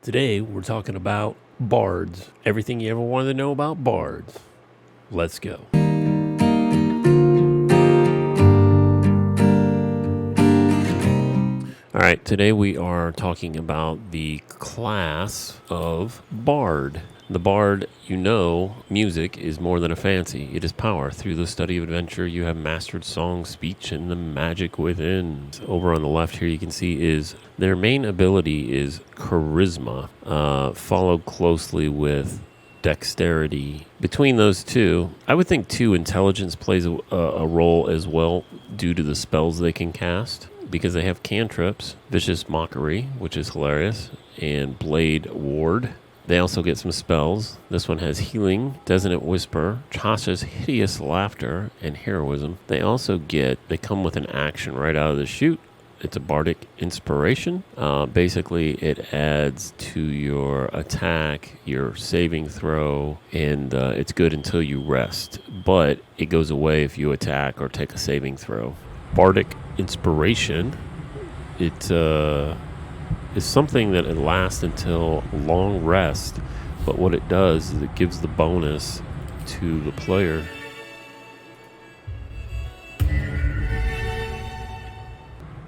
Today, we're talking about bards. Everything you ever wanted to know about bards. Let's go. All right, today we are talking about the class of bard. The bard, music is more than a fancy. It is power. Through the study of adventure, you have mastered song, speech, and the magic within. Over on the left here, you can see is their main ability is charisma, followed closely with dexterity. Between those two, I would think intelligence plays a role as well due to the spells they can cast. Because they have cantrips, Vicious Mockery, which is hilarious, and Blade Ward. They also get some spells. This one has Healing, Dissonant Whisper, Tasha's Hideous Laughter, and Heroism. They come with an action right out of the chute. It's a Bardic Inspiration. Basically, it adds to your attack, your saving throw, and it's good until you rest. But it goes away if you attack or take a saving throw. Bardic Inspiration, it is something that it lasts until long rest, but what it does is it gives the bonus to the player.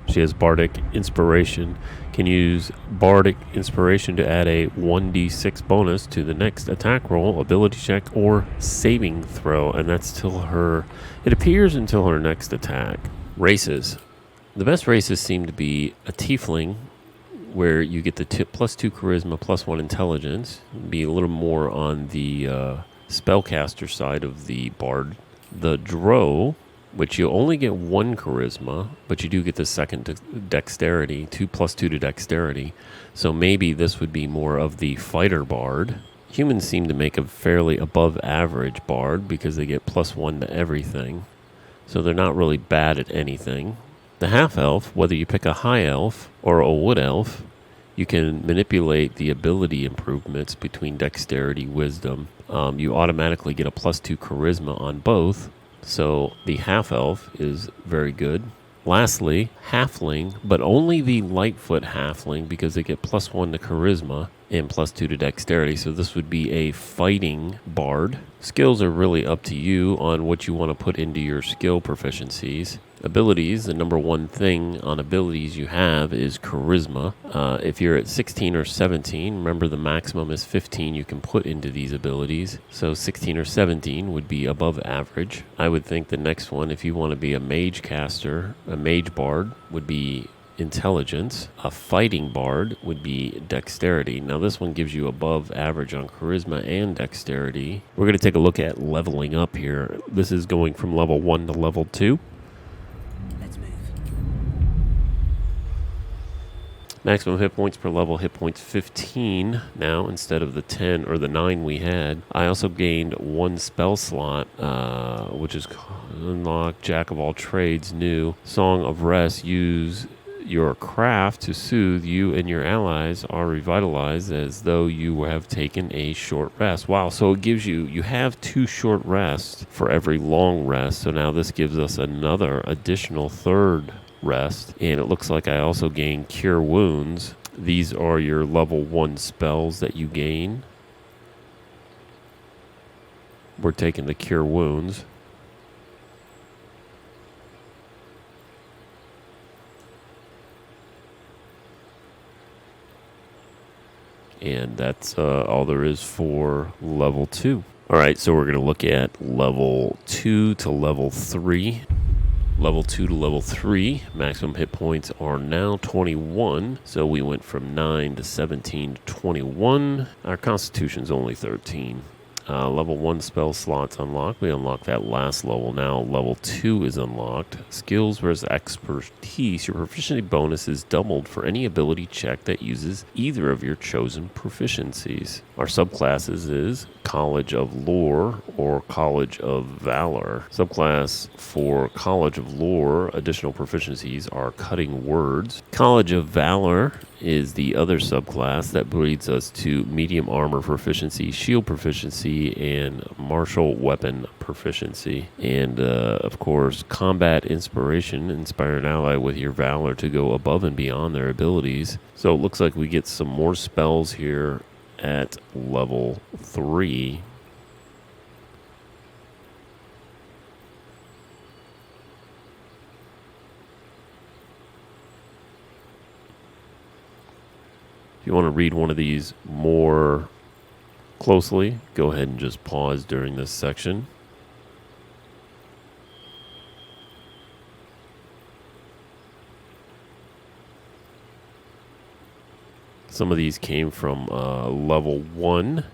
She has Bardic Inspiration, can use Bardic Inspiration to add a 1d6 bonus to the next attack roll, ability check, or saving throw, and that's it appears until her next attack. Races. The best races seem to be a tiefling, where you get the +2 charisma, +1 intelligence. Be a little more on the spellcaster side of the bard. The drow, which you only get 1 charisma, but you do get the second dexterity, 2 +2 to dexterity. So maybe this would be more of the fighter bard. Humans seem to make a fairly above average bard because they get +1 to everything. So they're not really bad at anything. The half-elf, whether you pick a high elf or a wood elf, you can manipulate the ability improvements between dexterity, wisdom. You automatically get a +2 charisma on both, so the half-elf is very good. Lastly, halfling, but only the Lightfoot halfling because they get +1 to charisma and +2 to dexterity. So this would be a fighting bard. Skills are really up to you on what you want to put into your skill proficiencies. Abilities, the number one thing on abilities you have is charisma. If you're at 16 or 17, remember the maximum is 15 you can put into these abilities. So 16 or 17 would be above average. I would think the next one, if you want to be a mage caster, a mage bard, would be intelligence. A fighting bard would be dexterity. Now this one gives you above average on charisma and dexterity. We're going to take a look at leveling up here. This is going from level 1 to level 2. Maximum hit points per level, hit points 15 now instead of the 10 or the 9 we had. I also gained 1 spell slot, which is unlocked Jack of all trades new. Song of Rest, use your craft to soothe you and your allies are revitalized as though you have taken a short rest. Wow, so it gives you have 2 short rests for every long rest. So now this gives us another additional third rest, and it looks like I also gain Cure Wounds. These are your level 1 spells that you gain. We're taking the Cure Wounds. And that's all there is for level 2. All right, so we're going to look at level 2 to level 3. Level 2 to level 3, maximum hit points are now 21. So we went from 9 to 17 to 21. Our constitution's only 13. Level 1 spell slots unlocked. We unlocked that last level. Now level 2 is unlocked. Skills versus expertise. Your proficiency bonus is doubled for any ability check that uses either of your chosen proficiencies. Our subclasses is College of Lore or College of Valor. Subclass for College of Lore, additional proficiencies are Cutting Words. College of Valor is the other subclass that breeds us to medium armor proficiency, shield proficiency, proficiency and martial weapon proficiency. And, of course, combat inspiration. Inspire an ally with your valor to go above and beyond their abilities. So it looks like we get some more spells here at level 3. If you want to read one of these more closely, go ahead and just pause during this section. Some of these came from level 1.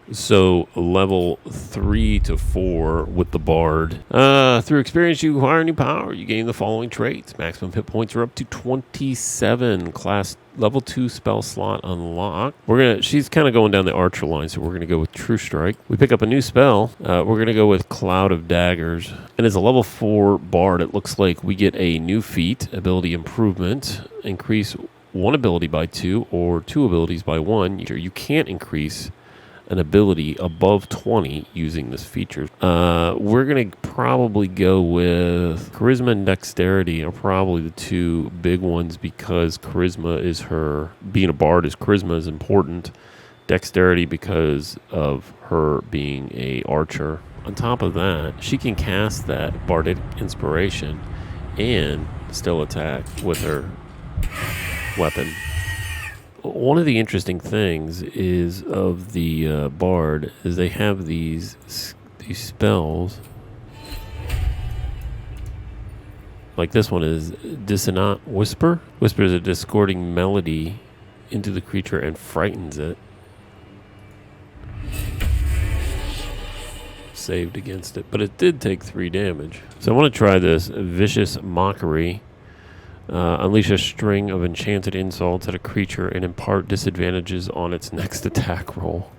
So level 3 to 4 with the Bard. Through experience, you acquire new power. You gain the following traits. Maximum hit points are up to 27. Class level 2 spell slot unlocked. She's kind of going down the archer line, so we're gonna go with True Strike. We pick up a new spell. We're gonna go with Cloud of Daggers. And as a level 4 Bard, it looks like we get a new feat, ability improvement. Increase one ability by 2 or 2 abilities by 1. You can't increase an ability above 20 using this feature. We're going to probably go with Charisma and Dexterity are probably the 2 big ones because Charisma is being a Bard Charisma is important. Dexterity because of her being a archer. On top of that, she can cast that Bardic Inspiration and still attack with her weapon. One of the interesting things is of the Bard is they have these spells. Like this one is Dissonant Whisper. Whispers a discording melody into the creature and frightens it. Saved against it, but it did take 3 damage. So I want to try this Vicious Mockery. Unleash a string of enchanted insults at a creature and impart disadvantages on its next attack roll.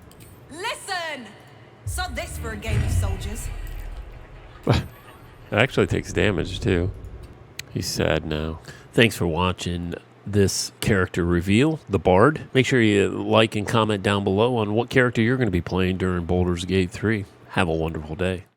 Listen! So this for a game of soldiers. It actually takes damage too. He's sad now. Thanks for watching this character reveal, the Bard. Make sure you like and comment down below on what character you're going to be playing during Baldur's Gate 3. Have a wonderful day.